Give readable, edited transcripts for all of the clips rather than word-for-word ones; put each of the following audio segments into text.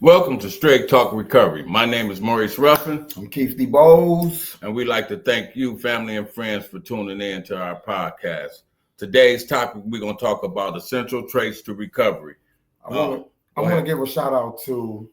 Welcome to Straight Talk Recovery. My name is Maurice Ruffin. I'm Keith D. Bowles. And we'd like to thank you, family and friends, for tuning in to our podcast. Today's topic, we're going to talk about essential traits to recovery. I want to give a shout out to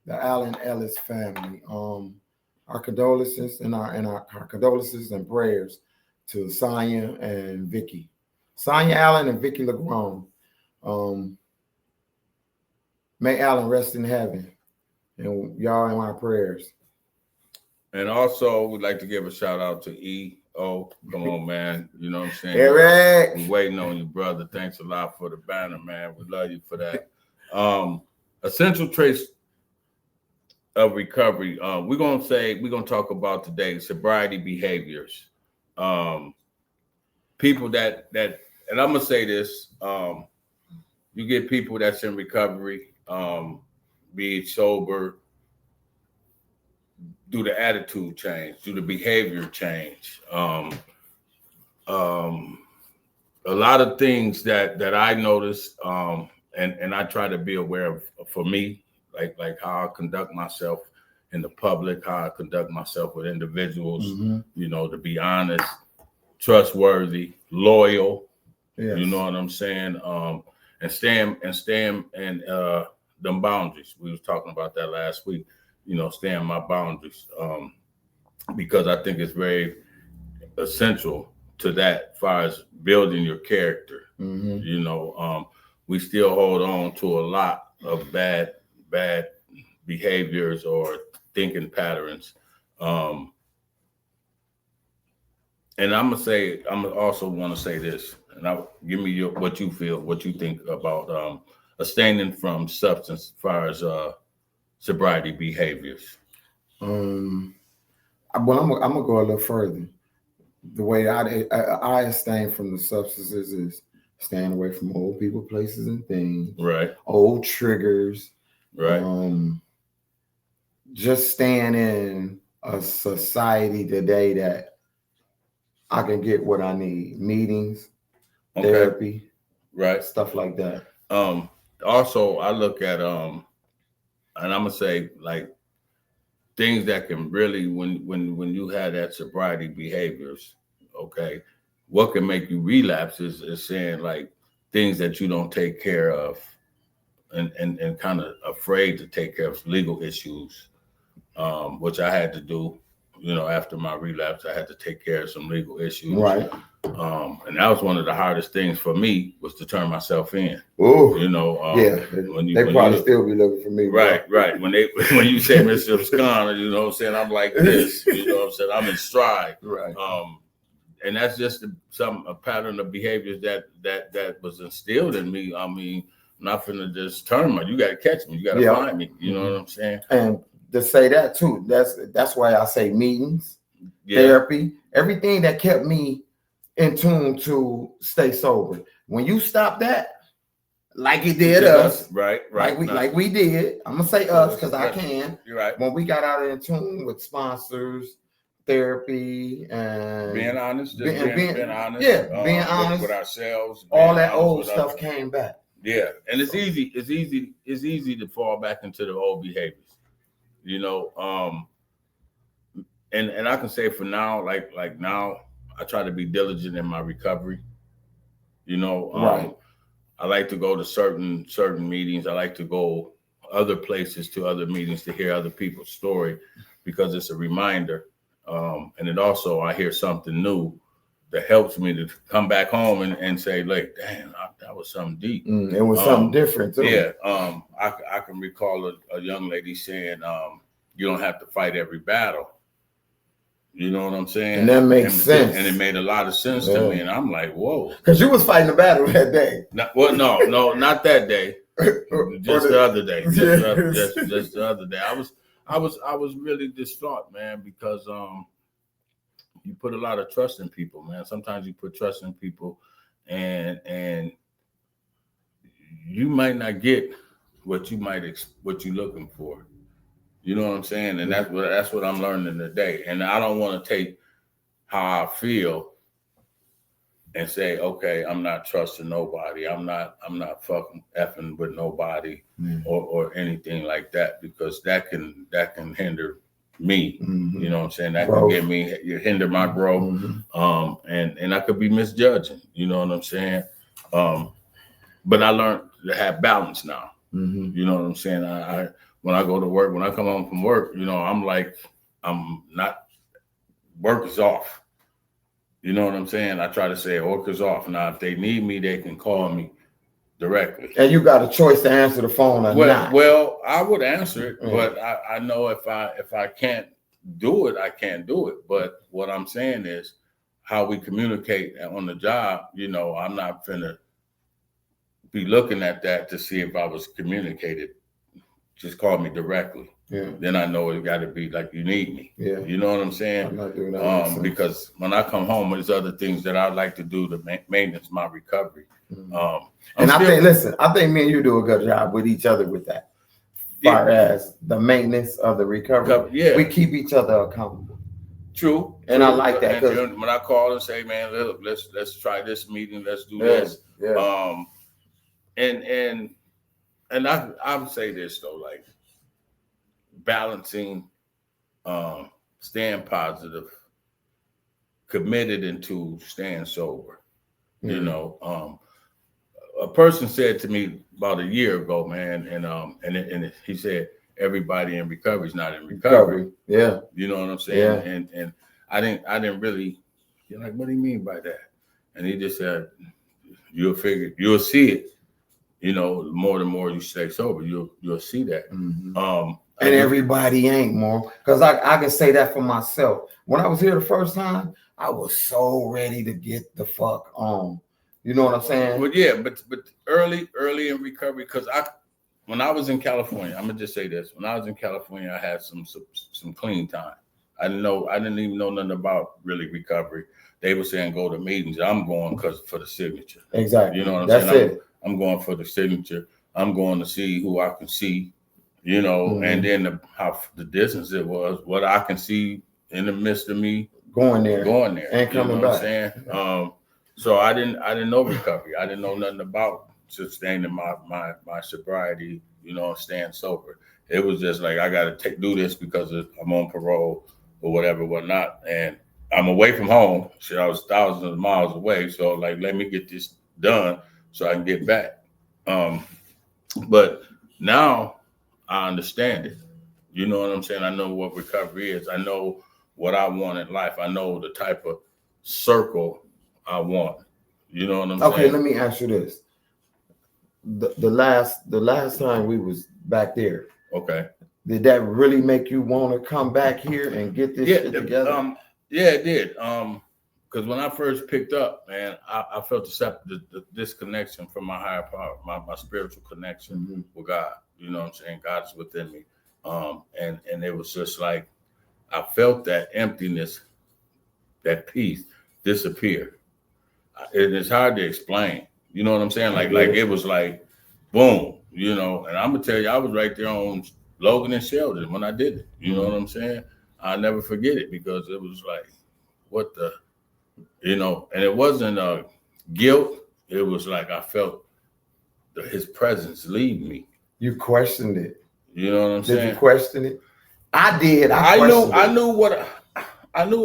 the Allen Ellis family. Our condolences and our condolences and prayers to Sonia and Vicky. Sonia Allen and Vicky LeGrone. May Allen rest in heaven. And y'all in my prayers. And also, we'd like to give a shout out to E.O. Come on, man. You know what I'm saying? Eric. We're waiting on you, brother. Thanks a lot for the banner, man. We love you for that. Essential traits of recovery. We're gonna talk about today sobriety behaviors. People that and I'm gonna say this, you get people that's in recovery, be it sober, do the attitude change, do the behavior change. A lot of things that I noticed, and I try to be aware of for me, like how I conduct myself in the public, how I conduct myself with individuals, you know, to be honest, trustworthy, loyal, yes. You know what I'm saying? And stand and them boundaries. We was talking about that last week, you know, stand my boundaries, because I think it's very essential to that as far as building your character. You know, we still hold on to a lot of bad behaviors or thinking patterns. And I'm also want to say this, and give me what you feel, what you think about abstaining from substance as far as sobriety behaviors. Well, I'm gonna go a little further. The way I abstain from the substances is staying away from old people, places, and things. Right. Old triggers. Right. Just staying in a society today that I can get what I need. Meetings, therapy, right, stuff like that. Also, I look at and I'm gonna say like things that can really when you have that sobriety behaviors, okay, what can make you relapse is saying like things that you don't take care of and kind of afraid to take care of legal issues, which I had to do. You know, after my relapse, I had to take care of some legal issues. Right. And that was one of the hardest things for me was to turn myself in. Oh, you know, yeah. They probably still be looking for me. Right, right. When you say Mr. Scon, you know what I'm saying? I'm like this, you know what I'm saying? I'm in stride. Right. And that's just a pattern of behaviors that was instilled in me. I mean, I'm not finna just turn you got to catch me. You got to find me. You know what I'm saying? And to say that too, that's why I say meetings, therapy, everything that kept me in tune to stay sober. When you stop that, like it did us, right, like we did. I'm gonna say us because I can. You're right. When we got out in tune with sponsors, therapy, and being honest, being honest, being honest with ourselves, all that old stuff came back. Yeah, and it's easy to fall back into the old behaviors. You know, and I can say for now, like now, I try to be diligent in my recovery. You know, right. I like to go to certain meetings. I like to go other places to other meetings to hear other people's story because it's a reminder. And it also, I hear something new that helps me to come back home and say, like, damn, that was something deep. It was something different too. Yeah. I can recall a young lady saying, you don't have to fight every battle. You know what I'm saying? And that makes sense. And it made a lot of sense to me. And I'm like, whoa. Because you was fighting the battle that day. No, not that day. Just the other day. Just the other day. I was really distraught, man, because you put a lot of trust in people, man. Sometimes you put trust in people and you might not get what you're looking for. You know what I'm saying? And that's what I'm learning today. And I don't want to take how I feel and say, okay, I'm not trusting nobody. I'm not fucking effing with nobody or anything like that, because that can hinder me. You know what I'm saying? That can get me, hinder my growth. And I could be misjudging, you know what I'm saying? But I learned to have balance now. You know what I'm saying? I when I go to work, when I come home from work, you know, I'm not, work is off. You know what I'm saying? I try to say work is off. Now, if they need me, they can call me directly. And you got a choice to answer the phone or not. Well, I would answer it, but I know if I can't do it, I can't do it. But what I'm saying is how we communicate on the job, you know, I'm not finna be looking at that to see if I was communicated. Just call me directly. Then I know it got to be like, you need me. You know what I'm saying? I'm not doing that. Because when I come home, there's other things that I'd like to do to maintenance my recovery. And I think me and you do a good job with each other with that. As far as the maintenance of the recovery, we keep each other accountable. True. And I like that. And when I call and say, man, look, let's try this meeting, let's do this. And I would say this though, like balancing, staying positive, committed into staying sober. You know, a person said to me about a year ago, man, and he said, everybody in recovery is not in recovery. You know what I'm saying? And I didn't really, you're like, what do you mean by that? And he just said, you'll see it. You know, the more you stay sober, you'll see that. And everybody ain't more, because I can say that for myself. When I was here the first time, I was so ready to get the fuck on. You know what I'm saying? Well, yeah, but early in recovery, because when I was in California, I'm gonna just say this: when I was in California, I had some clean time. I didn't even know nothing about really recovery. They were saying go to meetings. I'm going for the signature. Exactly. You know what I'm saying? I'm going for the signature. I'm going to see who I can see, you know, and then how the distance it was, what I can see in the midst of me going there and coming back. What I'm saying? So I didn't know recovery. I didn't know nothing about sustaining my sobriety, you know, staying sober. It was just like, I got to do this because I'm on parole or whatnot. And I'm away from home. Shit, I was thousands of miles away. So like, let me get this done so I can get back. But now I understand it. You know what I'm saying? I know what recovery is. I know what I want in life. I know the type of circle I want. You know what I'm saying? Okay, let me ask you this. The last time we was back there. Okay. Did that really make you want to come back here and get this shit together? Yeah, it did. Because when I first picked up, man, I felt the disconnection from my higher power, my spiritual connection with God. You know what I'm saying? God is within me. And it was just like, I felt that emptiness, that peace disappear. It's hard to explain. You know what I'm saying? Like it was like, boom, you know, and I'm going to tell you, I was right there on Logan and Sheldon when I did it. You know what I'm saying? I'll never forget it, because it was like, what the, you know, and it wasn't guilt. It was like I felt his presence leave me. You questioned it. You know what I'm saying? Did you question it? I did. I knew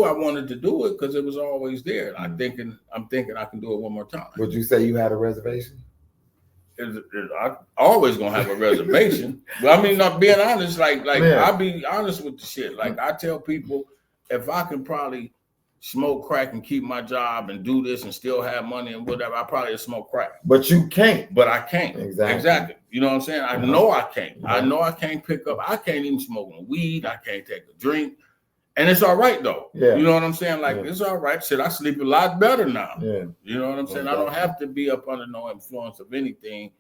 I wanted to do it because it was always there. I'm thinking I can do it one more time. Would you say you had a reservation? I always gonna have a reservation. But I mean, not being honest, like I'll be honest with the shit. Like I tell people, if I can probably smoke crack and keep my job and do this and still have money and whatever, I probably smoke crack. But you can't. But I can't. Exactly. You know what I'm saying? I know I can't. I know I can't pick up. I can't even smoke weed. I can't take a drink. And it's all right though. Yeah. You know what I'm saying? Like it's all right. Shit, I sleep a lot better now. Yeah. You know what I'm saying? I don't have to be up under no influence of anything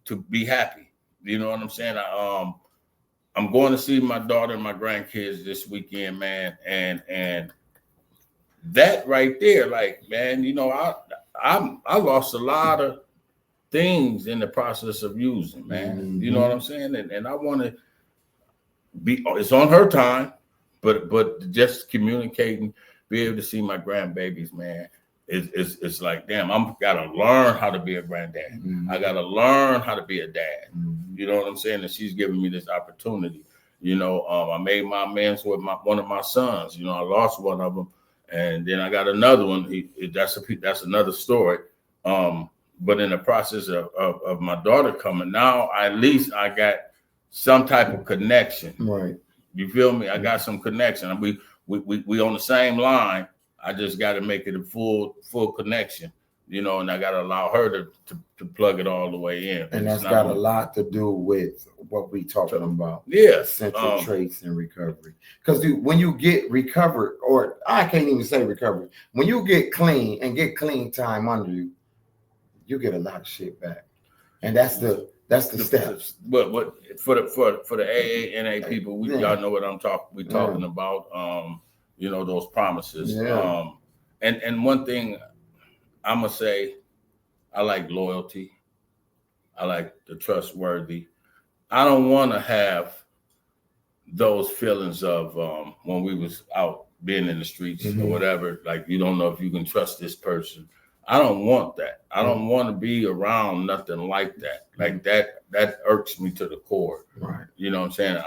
to be happy. You know what I'm saying? I'm going to see my daughter and my grandkids this weekend, man. And that right there, like, man, you know, I lost a lot of things in the process of using, man. You know what I'm saying? And I want to be, it's on her time, but just communicating, be able to see my grandbabies, man. it's like, damn, I'm gotta learn how to be a granddad. Mm-hmm. I gotta learn how to be a dad. Mm-hmm. You know what I'm saying? And she's giving me this opportunity. You know, I made my amends with one of my sons. You know, I lost one of them, and then I got another one. That's another story. But in the process of my daughter coming, now at least I got some type of connection. Right. You feel me? I got some connection. We on the same line. I just got to make it a full connection, you know, and I got to allow her to plug it all the way in. And that's got a lot to do with what we talking about. Yeah. Central traits and recovery. Because when you get recovered, or I can't even say recovery, when you get clean and get clean time under you, you get a lot of shit back. And that's the steps. But for the AANA people, y'all know what I'm talking about. You know, those promises. Yeah. And one thing I'm gonna say, I like loyalty. I like the trustworthy. I don't want to have those feelings of when we was out being in the streets or whatever, like you don't know if you can trust this person. I don't want that. I don't want to be around nothing like that. Like that irks me to the core. Right. You know what I'm saying?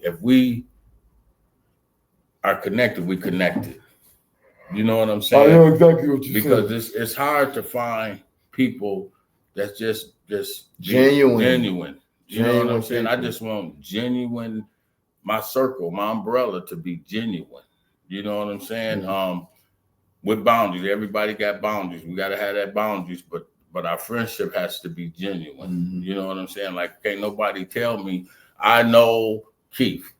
If we are connected, we connected. You know what I'm saying? I know exactly what you're saying. Because it's hard to find people that's just genuine. You know what I'm saying? I just want genuine, my circle, my umbrella to be genuine. You know what I'm saying? Mm-hmm. With boundaries. Everybody got boundaries. We got to have that boundaries, but our friendship has to be genuine. Mm-hmm. You know what I'm saying? Like, can't nobody tell me I know Keith.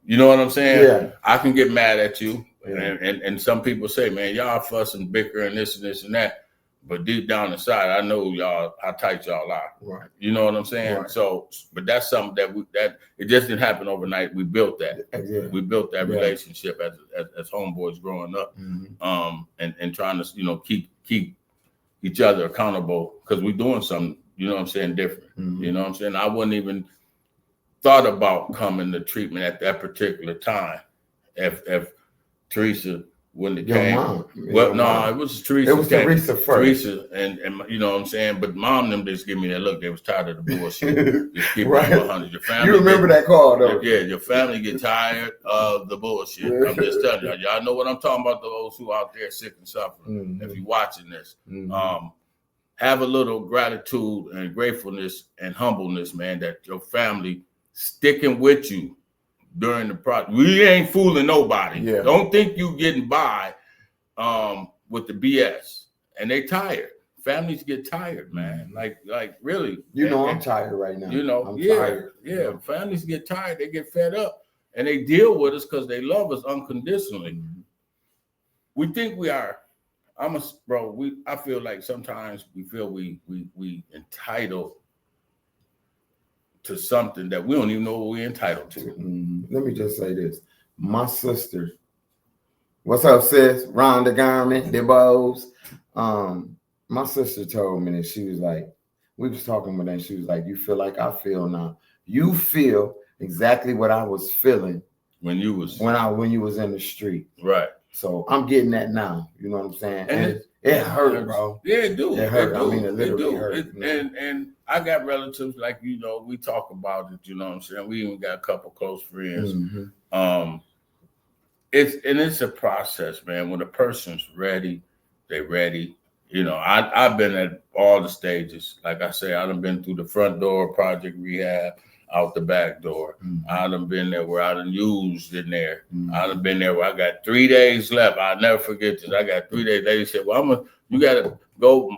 You know what I'm saying? Yeah. I can get mad at you. Yeah. And some people say, man, y'all fuss and bicker and this and that. But deep down inside, I know y'all how tight y'all are. Right. You know what I'm saying? Right. So, but that's something that it just didn't happen overnight. We built that. Yeah. We built that relationship as homeboys growing up, and trying to, you know, keep each other accountable because we're doing something, you know what I'm saying, different. You know what I'm saying? I wouldn't even thought about coming to treatment at that particular time if Teresa wouldn't have came. Mom. Well, no, it was Teresa. It was Teresa first. Teresa and you know what I'm saying? But mom them just give me that look. They was tired of the bullshit. Just keep right. it 100. Your family. You remember that call though? Yeah, your family get tired of the bullshit. I'm just telling you. Y'all know what I'm talking about, those who out there sick and suffering. If you're watching this. Have a little gratitude and gratefulness and humbleness, man, that your family sticking with you during the process. We ain't fooling nobody. Yeah. Don't think you getting by with the BS. And they tired. Families get tired, man. Like really. You know, I'm tired right now. You know, I'm tired. Yeah. Families get tired. They get fed up. And they deal with us because they love us unconditionally. We think we are. I feel like sometimes we feel we entitled to something that we don't even know what we're entitled to. Let me just say this. My sister, what's up, sis? Rhonda Garment, the Bows. My sister told me that she was like, we was talking with her, and she was like, you feel like I feel now. You feel exactly what I was feeling when you was in the street. Right. So I'm getting that now. You know what I'm saying? And it hurt, bro. Yeah, it do. It hurt. I mean, it literally hurt. And I got relatives, like, you know, we talk about it, you know what I'm saying? We even got a couple close friends. It's a process, man. When a person's ready, they're ready. You know, I've been at all the stages. Like I say, I done been through the front door, project rehab, out the back door. I done been there where I done used in there. I done been there where I got 3 days left. I'll never forget this. I got 3 days. They said, well, you got to go,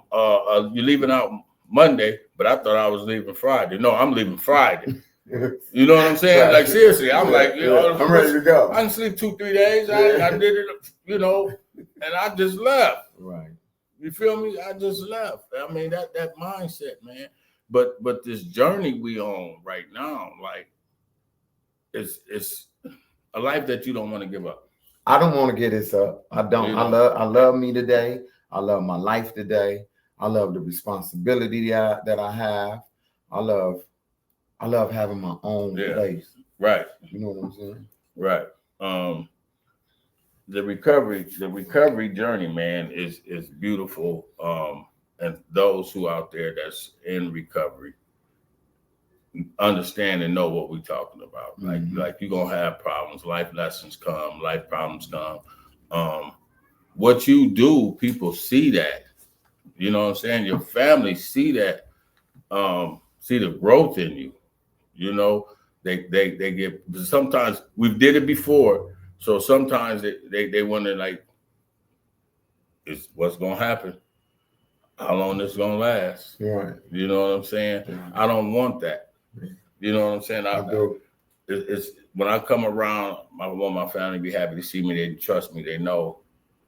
you're leaving out Monday, but I thought I was leaving Friday. No, I'm leaving Friday. You know what I'm saying? Like, seriously, I'm like, you know, I'm ready to go. I can sleep 2-3 days. I did it, you know, and I just left. Right. You feel me? I just left. I mean, that mindset, man. But this journey we on right now, like, it's a life that you don't want to give up. I don't want to get this up. I don't. You know? I love me today. I love my life today. I love the responsibility that I have. I love having my own place. Right. You know what I'm saying? Right. the recovery journey, man, is beautiful. And those who out there that's in recovery understand and know what we're talking about. Like you're gonna have problems, life lessons come, life problems come. What you do, people see that. You know what I'm saying? Your family see that, see the growth in you. You know, they get, sometimes we've did it before, so sometimes they wonder like, is what's gonna happen? How long this gonna last? Right. You know what I'm saying? Yeah. I don't want that. You know what I'm saying? I do. It's when I come around, I want my family to be happy to see me. They trust me. They know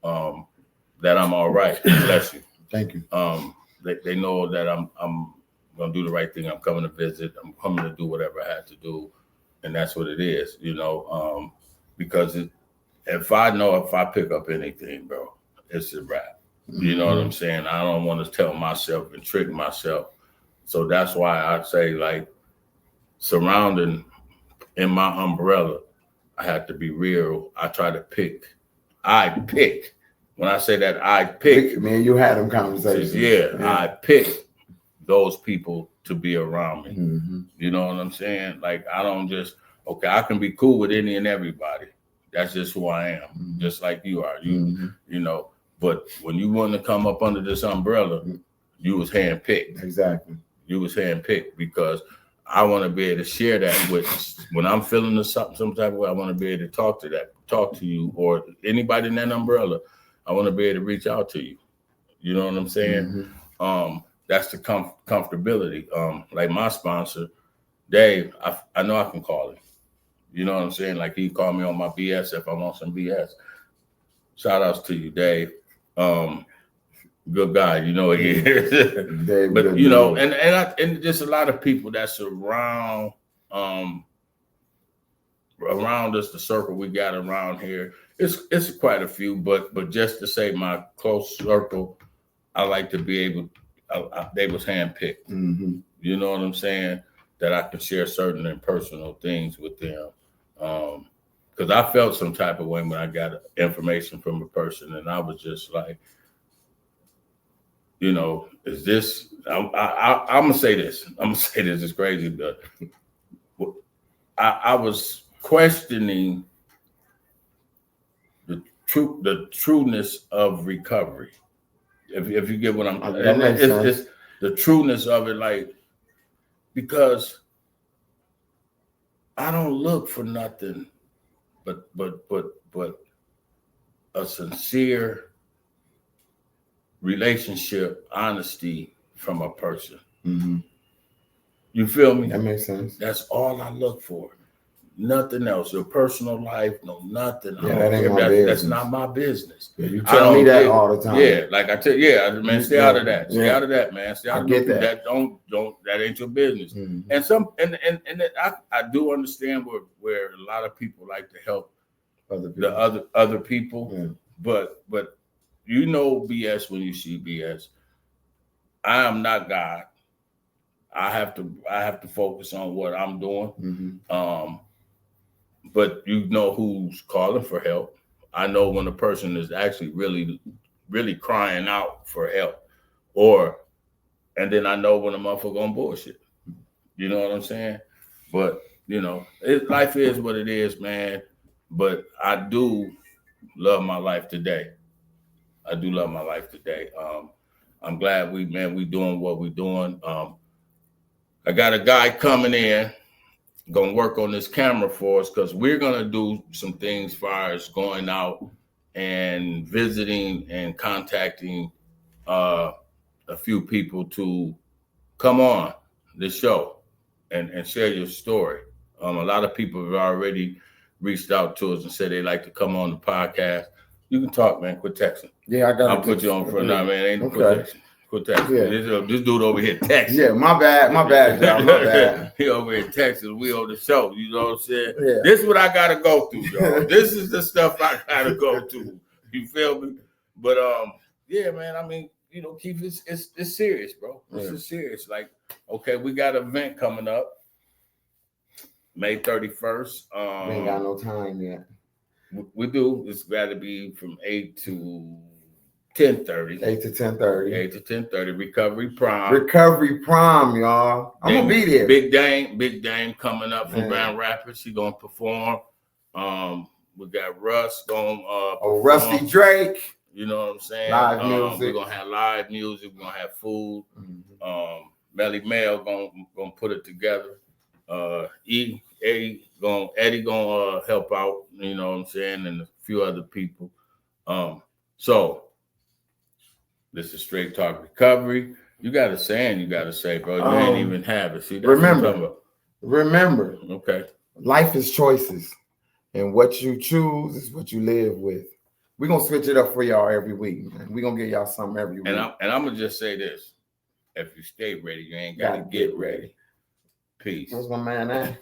that I'm all right. Bless you. Thank you. They know that I'm gonna do the right thing. I'm coming to visit. I'm coming to do whatever I had to do, and that's what it is. You know, because if I pick up anything, bro, it's a wrap. You know what I'm saying? I don't want to tell myself and trick myself. So that's why I say, like, surrounding in my umbrella, I have to be real. I try to pick. When I say that, I pick. Man, you had them conversations. Yeah, I pick those people to be around me. You know what I'm saying? Like, I don't just, okay, I can be cool with any and everybody. That's just who I am, just like you are. You know, but when you want to come up under this umbrella, you was handpicked. Exactly. You was handpicked because I want to be able to share that with, when I'm feeling some type of way, I want to be able to talk to you or anybody in that umbrella. I want to be able to reach out to you. You know what I'm saying? That's the comfortability. Like my sponsor, Dave, I know I can call him. You know what I'm saying? Like he called me on my BS if I want some BS. Shout outs to you, Dave. Good guy, you know he is. Dave, but you know, and just a lot of people that surround around us, the circle we got around here. It's quite a few, but just to say my close circle, I like to be able. They was handpicked. You know what I'm saying? That I can share certain and personal things with them. Because I felt some type of way when I got information from a person, and I was just like, you know, is this? I'm gonna say this. It's crazy, but I was questioning the trueness of recovery. If you get what I'm, it's the trueness of it, like, because I don't look for nothing but a sincere relationship, honesty from a person. You feel me? That makes sense. That's all I look for. Nothing else. Your personal life, no nothing. Yeah, that's not my business. Yeah, you tell me that all the time. Yeah, like I tell you, man, stay out of that. Stay out of that, man. Stay out of that. That don't that ain't your business. And I do understand where a lot of people like to help other people. But you know BS when you see BS. I am not God. I have to focus on what I'm doing. But you know who's calling for help. I know when a person is actually really, really crying out for help, and then I know when a motherfucker on bullshit. You know what I'm saying? But you know, life is what it is, man. But I do love my life today. I'm glad we doing what we doing. I got a guy coming in, gonna work on this camera for us because we're gonna do some things as far as going out and visiting and contacting a few people to come on this show and share your story. A lot of people have already reached out to us and said they'd like to come on the podcast. You can talk, man. Quit texting. Yeah, I'll put you on for now, man. Ain't okay. Quit texting. Yeah. This dude over here texting. Yeah, my bad, y'all. My bad. He over here texting. We on the show. You know what I'm saying? Yeah. This is what I gotta go through, y'all. This is the stuff I gotta go through. You feel me? But yeah, man. I mean, you know, Keith, it's serious, bro. This is serious. Like, okay, we got an event coming up, May 31st. We ain't got no time yet. We do. It's got to be from 8 to 10:30. 8 to 10:30. 8 to 10:30. Recovery Prime. Recovery Prime, y'all. I'm gonna be there. Big Dame coming up from Man. Grand Rapids. He gonna perform. We got Russ going. Rusty Drake. You know what I'm saying? Live music. We're gonna have live music. We're gonna have food. Mm-hmm. Melly Mel gonna put it together. Eddie gonna help out. You know what I'm saying, and a few other people. So this is Straight Talk Recovery. You got a saying you got to say, bro. You ain't even have it. See, that's remember. Okay. Life is choices, and what you choose is what you live with. We're gonna switch it up for y'all every week, man. We're gonna get y'all something every week. And I'm gonna just say this: if you stay ready, you ain't gotta get ready. Peace. What's my man at?